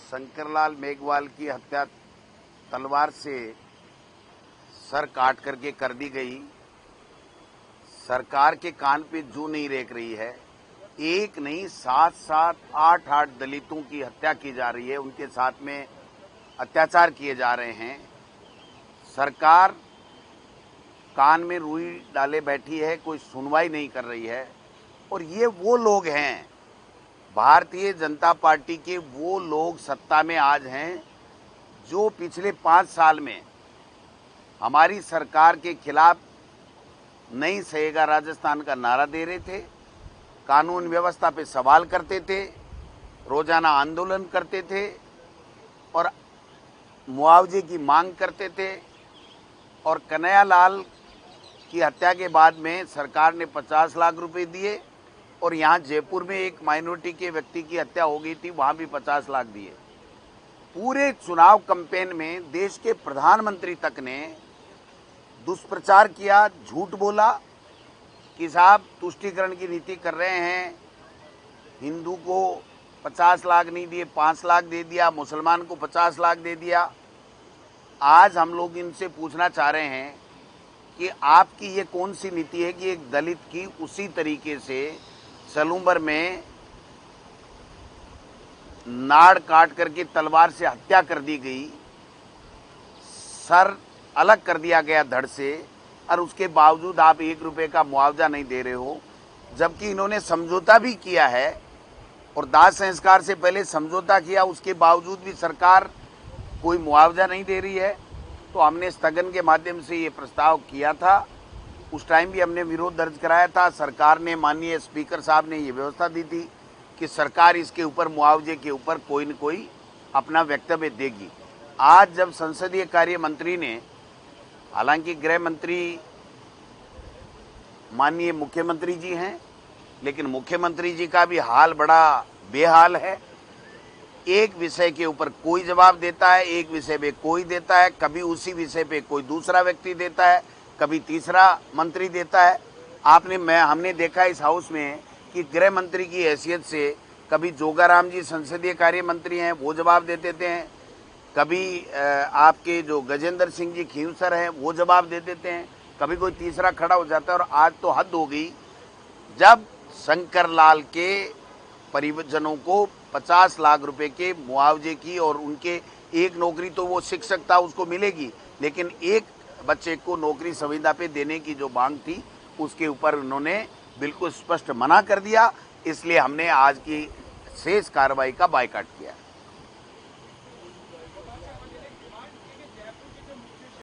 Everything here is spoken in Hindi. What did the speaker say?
शंकरलाल मेघवाल की हत्या तलवार से सर काट करके कर दी गई। सरकार के कान पे जू नहीं रेंक रही है। एक नहीं 7-7, 8-8 दलितों की हत्या की जा रही है, उनके साथ में अत्याचार किए जा रहे हैं। सरकार कान में रुई डाले बैठी है, कोई सुनवाई नहीं कर रही है। और ये वो लोग हैं, भारतीय जनता पार्टी के वो लोग सत्ता में आज हैं जो पिछले 5 साल में हमारी सरकार के खिलाफ नहीं सहेगा राजस्थान का नारा दे रहे थे, कानून व्यवस्था पे सवाल करते थे, रोजाना आंदोलन करते थे और मुआवजे की मांग करते थे। और कन्हैयालाल की हत्या के बाद में सरकार ने 50 लाख रुपए दिए और यहाँ जयपुर में एक माइनॉरिटी के व्यक्ति की हत्या हो गई थी, वहाँ भी 50 लाख दिए। पूरे चुनाव कैंपेन में देश के प्रधानमंत्री तक ने दुष्प्रचार किया, झूठ बोला कि साहब तुष्टीकरण की नीति कर रहे हैं, हिंदू को 50 लाख नहीं दिए, 5 लाख दे दिया, मुसलमान को 50 लाख दे दिया। आज हम लोग इनसे पूछना चाह रहे हैं कि आपकी ये कौन सी नीति है कि एक दलित की उसी तरीके से सलूंबर में नाड़ काट करके तलवार से हत्या कर दी गई, सर अलग कर दिया गया धड़ से, और उसके बावजूद आप 1 रुपये का मुआवजा नहीं दे रहे हो, जबकि इन्होंने समझौता भी किया है और दाह संस्कार से पहले समझौता किया, उसके बावजूद भी सरकार कोई मुआवजा नहीं दे रही है। तो हमने स्थगन के माध्यम से ये प्रस्ताव किया था, उस टाइम भी हमने विरोध दर्ज कराया था। सरकार ने, माननीय स्पीकर साहब ने ये व्यवस्था दी थी कि सरकार इसके ऊपर, मुआवजे के ऊपर कोई न कोई अपना वक्तव्य देगी। आज जब संसदीय कार्य मंत्री ने, हालांकि गृह मंत्री माननीय मुख्यमंत्री जी हैं, लेकिन मुख्यमंत्री जी का भी हाल बड़ा बेहाल है। एक विषय के ऊपर कोई जवाब देता है, एक विषय पे कोई देता है, कभी उसी विषय पे कोई दूसरा व्यक्ति देता है, कभी तीसरा मंत्री देता है। हमने देखा इस हाउस में कि गृह मंत्री की हैसियत से कभी जोगाराम जी संसदीय कार्य मंत्री हैं, वो जवाब दे देते हैं, कभी आपके जो गजेंद्र सिंह जी खींवसर हैं वो जवाब दे देते हैं, कभी कोई तीसरा खड़ा हो जाता है। और आज तो हद हो गई, जब शंकरलाल के परिजनों को 50 लाख रुपए के मुआवजे की, और उनके एक नौकरी तो वो शिक्षक था उसको मिलेगी, लेकिन एक बच्चे को नौकरी संविदा पे देने की जो मांग थी उसके ऊपर उन्होंने बिल्कुल स्पष्ट मना कर दिया। इसलिए हमने आज की शेष कार्रवाई का बायकॉट किया।